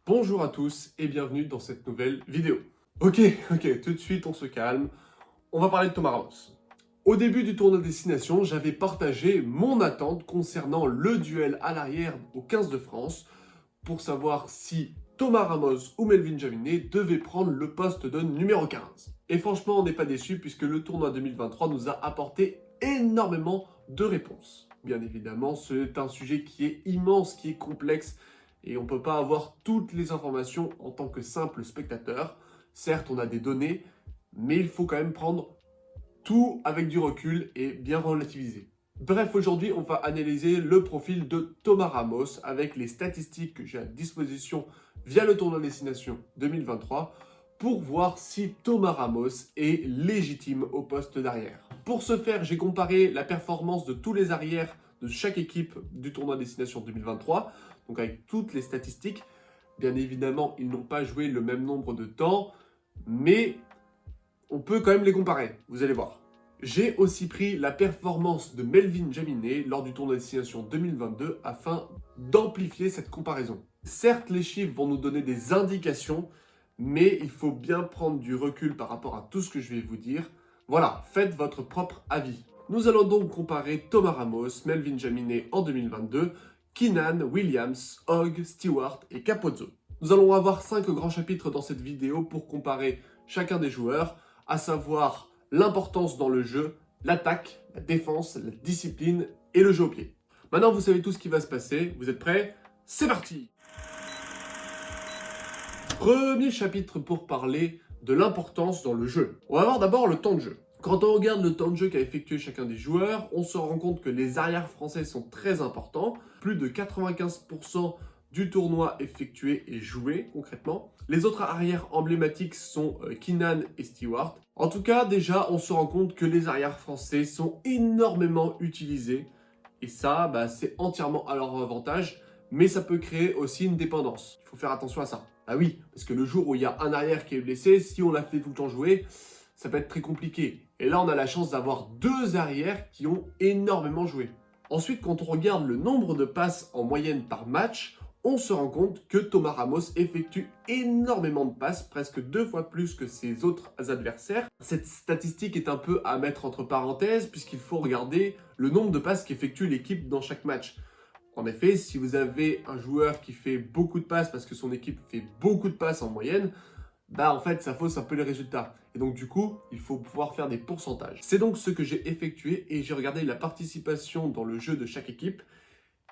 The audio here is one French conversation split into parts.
Bonjour à tous et bienvenue dans cette nouvelle vidéo. Ok, tout de suite on se calme, on va parler de Thomas Ramos. Au début du tournoi de destination, j'avais partagé mon attente concernant le duel à l'arrière au 15 de France pour savoir si Thomas Ramos ou Melvin Jaminet devaient prendre le poste de numéro 15. Et franchement, on n'est pas déçus puisque le tournoi 2023 nous a apporté énormément de réponses. Bien évidemment, c'est un sujet qui est immense, qui est complexe, et on ne peut pas avoir toutes les informations en tant que simple spectateur. Certes, on a des données, mais il faut quand même prendre tout avec du recul et bien relativiser. Bref, aujourd'hui, on va analyser le profil de Thomas Ramos avec les statistiques que j'ai à disposition via le tournoi destination 2023 pour voir si Thomas Ramos est légitime au poste d'arrière. Pour ce faire, j'ai comparé la performance de tous les arrières de chaque équipe du tournoi destination 2023, donc avec toutes les statistiques. Bien évidemment, ils n'ont pas joué le même nombre de temps, mais on peut quand même les comparer, vous allez voir. J'ai aussi pris la performance de Melvin Jaminet lors du tournoi destination 2022 afin d'amplifier cette comparaison. Certes, les chiffres vont nous donner des indications, mais il faut bien prendre du recul par rapport à tout ce que je vais vous dire. Voilà, faites votre propre avis. Nous allons donc comparer Thomas Ramos, Melvin Jaminet en 2022, Keenan, Williams, Hogg, Stewart et Capozzo. Nous allons avoir 5 grands chapitres dans cette vidéo pour comparer chacun des joueurs, à savoir l'importance dans le jeu, l'attaque, la défense, la discipline et le jeu au pied. Maintenant, vous savez tout ce qui va se passer. Vous êtes prêts? C'est parti! Premier chapitre pour parler de l'importance dans le jeu. On va voir d'abord le temps de jeu. Quand on regarde le temps de jeu qu'a effectué chacun des joueurs, on se rend compte que les arrières français sont très importants. Plus de 95% du tournoi effectué et joué concrètement. Les autres arrières emblématiques sont Keenan et Stewart. En tout cas, déjà, on se rend compte que les arrières français sont énormément utilisés. Et ça, c'est entièrement à leur avantage. Mais ça peut créer aussi une dépendance. Il faut faire attention à ça. Ah oui, parce que le jour où il y a un arrière qui est blessé, si on l'a fait tout le temps jouer, ça peut être très compliqué. Et là, on a la chance d'avoir deux arrières qui ont énormément joué. Ensuite, quand on regarde le nombre de passes en moyenne par match, on se rend compte que Thomas Ramos effectue énormément de passes, presque 2 fois plus que ses autres adversaires. Cette statistique est un peu à mettre entre parenthèses, puisqu'il faut regarder le nombre de passes qu'effectue l'équipe dans chaque match. En effet, si vous avez un joueur qui fait beaucoup de passes parce que son équipe fait beaucoup de passes en moyenne, en fait, ça fausse un peu les résultats. Et donc, du coup, il faut pouvoir faire des pourcentages. C'est donc ce que j'ai effectué et j'ai regardé la participation dans le jeu de chaque équipe.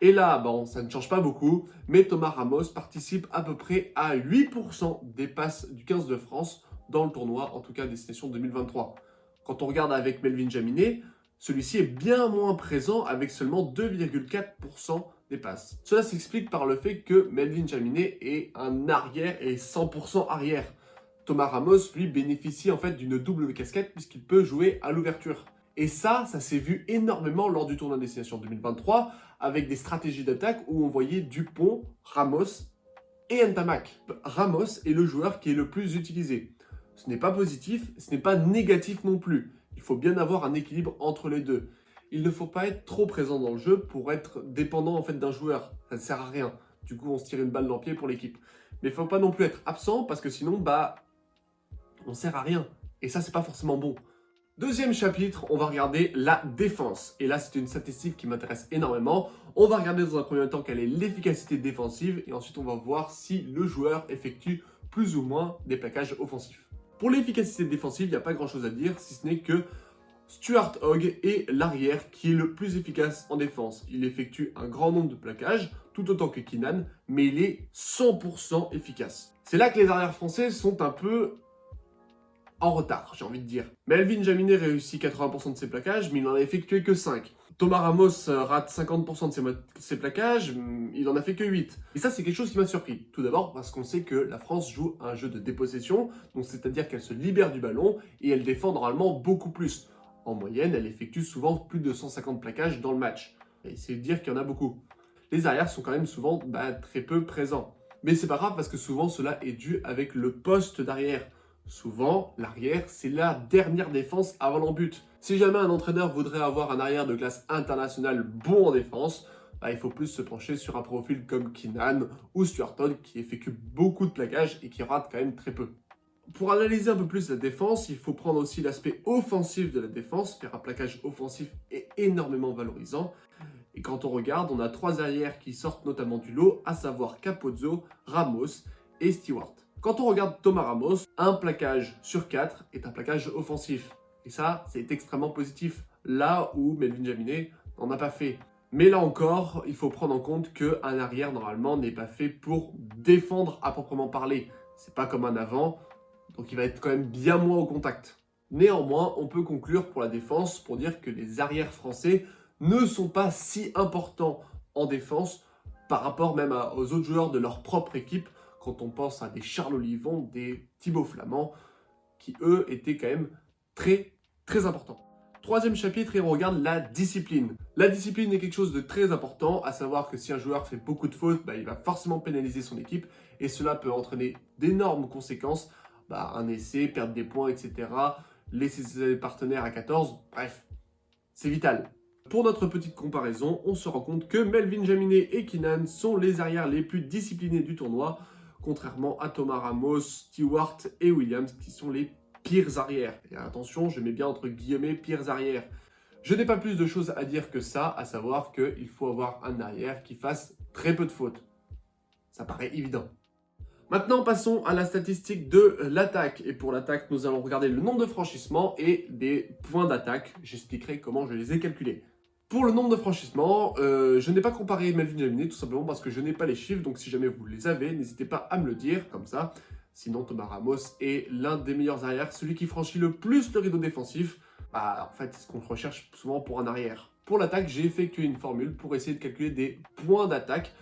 Et là, ça ne change pas beaucoup, mais Thomas Ramos participe à peu près à 8% des passes du 15 de France dans le tournoi, en tout cas destination 2023. Quand on regarde avec Melvin Jaminet, celui-ci est bien moins présent avec seulement 2,4% des passes. Cela s'explique par le fait que Melvin Jaminet est un arrière et 100% arrière. Thomas Ramos, lui, bénéficie en fait d'une double casquette puisqu'il peut jouer à l'ouverture. Et ça s'est vu énormément lors du tournoi destination 2023 avec des stratégies d'attaque où on voyait Dupont, Ramos et Ntamak. Ramos est le joueur qui est le plus utilisé. Ce n'est pas positif, ce n'est pas négatif non plus. Il faut bien avoir un équilibre entre les deux. Il ne faut pas être trop présent dans le jeu pour être dépendant en fait d'un joueur. Ça ne sert à rien. Du coup, on se tire une balle dans le pied pour l'équipe. Mais il ne faut pas non plus être absent parce que sinon, on ne sert à rien. Et ça, c'est pas forcément bon. Deuxième chapitre, on va regarder la défense. Et là, c'est une statistique qui m'intéresse énormément. On va regarder dans un premier temps quelle est l'efficacité défensive et ensuite on va voir si le joueur effectue plus ou moins des plaquages offensifs. Pour l'efficacité défensive, il n'y a pas grand chose à dire si ce n'est que Stuart Hogg est l'arrière qui est le plus efficace en défense. Il effectue un grand nombre de plaquages, tout autant que Keenan, mais il est 100% efficace. C'est là que les arrières français sont un peu en retard, j'ai envie de dire. Melvin Jaminet réussit 80% de ses plaquages, mais il n'en a effectué que 5. Thomas Ramos rate 50% de ses plaquages, il en a fait que 8. Et ça, c'est quelque chose qui m'a surpris. Tout d'abord parce qu'on sait que la France joue un jeu de dépossession, donc c'est-à-dire qu'elle se libère du ballon et elle défend normalement beaucoup plus. En moyenne, elle effectue souvent plus de 150 plaquages dans le match. Et c'est dire qu'il y en a beaucoup. Les arrières sont quand même souvent très peu présents. Mais c'est pas grave parce que souvent cela est dû avec le poste d'arrière. Souvent, l'arrière, c'est la dernière défense avant l'embut. Si jamais un entraîneur voudrait avoir un arrière de classe internationale bon en défense, bah, il faut plus se pencher sur un profil comme Keenan ou Stuart Hogg qui effectue beaucoup de plaquages et qui rate quand même très peu. Pour analyser un peu plus la défense, il faut prendre aussi l'aspect offensif de la défense. Faire un plaquage offensif est énormément valorisant. Et quand on regarde, on a 3 arrières qui sortent notamment du lot, à savoir Capozzo, Ramos et Stewart. Quand on regarde Thomas Ramos, un plaquage sur 4 est un plaquage offensif. Et ça, c'est extrêmement positif, là où Melvin Jaminet n'en a pas fait. Mais là encore, il faut prendre en compte qu'un arrière, normalement, n'est pas fait pour défendre à proprement parler. C'est pas comme un avant, donc il va être quand même bien moins au contact. Néanmoins, on peut conclure pour la défense pour dire que les arrières français ne sont pas si importants en défense par rapport même aux autres joueurs de leur propre équipe, quand on pense à des Charles Olivon, des Thibaut Flamand, qui eux étaient quand même très importants. Troisième chapitre, et on regarde la discipline. La discipline est quelque chose de très important, à savoir que si un joueur fait beaucoup de fautes, il va forcément pénaliser son équipe, et cela peut entraîner d'énormes conséquences, un essai, perdre des points, etc., laisser ses partenaires à 14, bref, c'est vital. Pour notre petite comparaison, on se rend compte que Melvin Jaminet et Keenan sont les arrières les plus disciplinés du tournoi, contrairement à Thomas Ramos, Stewart et Williams, qui sont les pires arrières. Et attention, je mets bien entre guillemets pires arrières. Je n'ai pas plus de choses à dire que ça, à savoir qu'il faut avoir un arrière qui fasse très peu de fautes. Ça paraît évident. Maintenant, passons à la statistique de l'attaque. Et pour l'attaque, nous allons regarder le nombre de franchissements et des points d'attaque. J'expliquerai comment je les ai calculés. Pour le nombre de franchissements, je n'ai pas comparé Melvin Jaminet tout simplement parce que je n'ai pas les chiffres. Donc si jamais vous les avez, n'hésitez pas à me le dire comme ça. Sinon, Thomas Ramos est l'un des meilleurs arrières, celui qui franchit le plus le rideau défensif. En fait, c'est ce qu'on recherche souvent pour un arrière. Pour l'attaque, j'ai effectué une formule pour essayer de calculer des points d'attaque.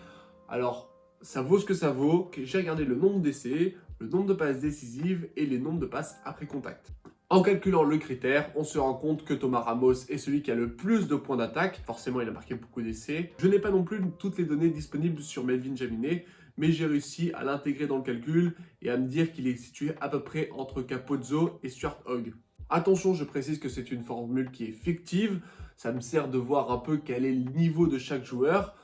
Alors, ça vaut ce que ça vaut. J'ai regardé le nombre d'essais, le nombre de passes décisives et les nombres de passes après contact. En calculant le critère, on se rend compte que Thomas Ramos est celui qui a le plus de points d'attaque. Forcément, il a marqué beaucoup d'essais. Je n'ai pas non plus toutes les données disponibles sur Melvin Jaminet, mais j'ai réussi à l'intégrer dans le calcul et à me dire qu'il est situé à peu près entre Capozzo et Stuart Hogg. Attention, je précise que c'est une formule qui est fictive. Ça me sert de voir un peu quel est le niveau de chaque joueur.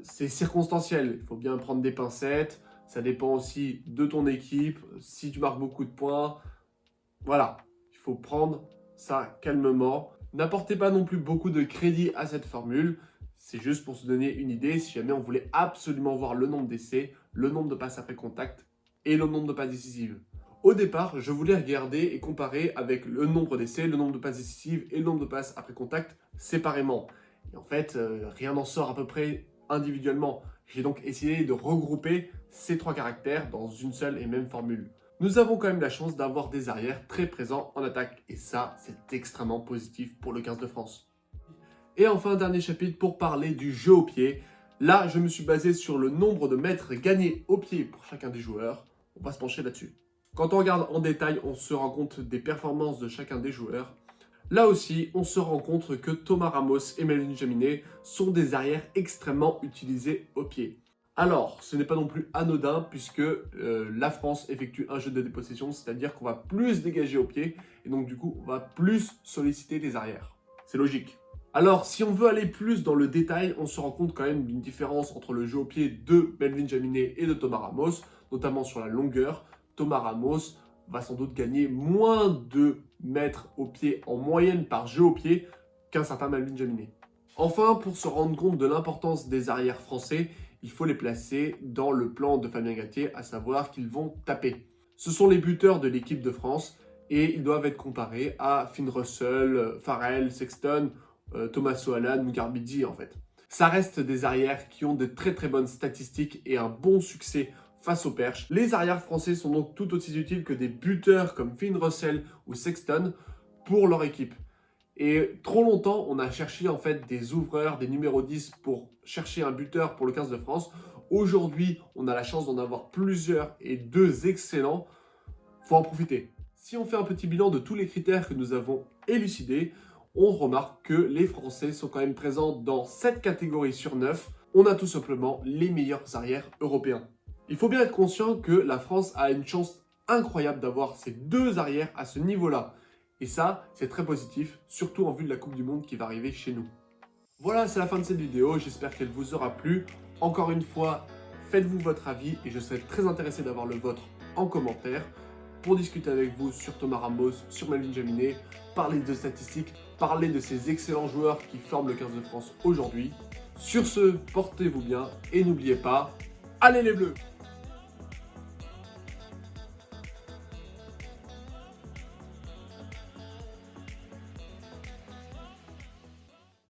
C'est circonstanciel, il faut bien prendre des pincettes. Ça dépend aussi de ton équipe, si tu marques beaucoup de points. Voilà, il faut prendre ça calmement. N'apportez pas non plus beaucoup de crédit à cette formule. C'est juste pour se donner une idée si jamais on voulait absolument voir le nombre d'essais, le nombre de passes après contact et le nombre de passes décisives. Au départ, je voulais regarder et comparer avec le nombre d'essais, le nombre de passes décisives et le nombre de passes après contact séparément. Et en fait, rien n'en sort à peu près individuellement. J'ai donc essayé de regrouper ces 3 caractères dans une seule et même formule. Nous avons quand même la chance d'avoir des arrières très présents en attaque. Et ça, c'est extrêmement positif pour le 15 de France. Et enfin, dernier chapitre pour parler du jeu au pied. Là, je me suis basé sur le nombre de mètres gagnés au pied pour chacun des joueurs. On va se pencher là-dessus. Quand on regarde en détail, on se rend compte des performances de chacun des joueurs. Là aussi, on se rend compte que Thomas Ramos et Melvin Jaminet sont des arrières extrêmement utilisés au pied. Alors, ce n'est pas non plus anodin puisque la France effectue un jeu de dépossession, c'est-à-dire qu'on va plus dégager au pied et donc du coup, on va plus solliciter les arrières. C'est logique. Alors, si on veut aller plus dans le détail, on se rend compte quand même d'une différence entre le jeu au pied de Melvin Jaminet et de Thomas Ramos, notamment sur la longueur. Thomas Ramos va sans doute gagner moins de mètres au pied en moyenne par jeu au pied qu'un certain Melvin Jaminet. Enfin, pour se rendre compte de l'importance des arrières français, il faut les placer dans le plan de Fabien Galtier, à savoir qu'ils vont taper. Ce sont les buteurs de l'équipe de France et ils doivent être comparés à Finn Russell, Farrell, Sexton, Tommaso Allan ou Garbidi en fait. Ça reste des arrières qui ont de très bonnes statistiques et un bon succès face aux perches. Les arrières français sont donc tout aussi utiles que des buteurs comme Finn Russell ou Sexton pour leur équipe. Et trop longtemps, on a cherché en fait des ouvreurs, des numéros 10 pour chercher un buteur pour le 15 de France. Aujourd'hui, on a la chance d'en avoir plusieurs et 2 excellents. Faut en profiter. Si on fait un petit bilan de tous les critères que nous avons élucidés, on remarque que les Français sont quand même présents dans 7 catégories sur 9. On a tout simplement les meilleurs arrières européens. Il faut bien être conscient que la France a une chance incroyable d'avoir ces 2 arrières à ce niveau-là. Et ça, c'est très positif, surtout en vue de la Coupe du Monde qui va arriver chez nous. Voilà, c'est la fin de cette vidéo, j'espère qu'elle vous aura plu. Encore une fois, faites-vous votre avis et je serai très intéressé d'avoir le vôtre en commentaire pour discuter avec vous sur Thomas Ramos, sur Melvin Jaminet, parler de statistiques, parler de ces excellents joueurs qui forment le 15 de France aujourd'hui. Sur ce, portez-vous bien et n'oubliez pas, allez les Bleus!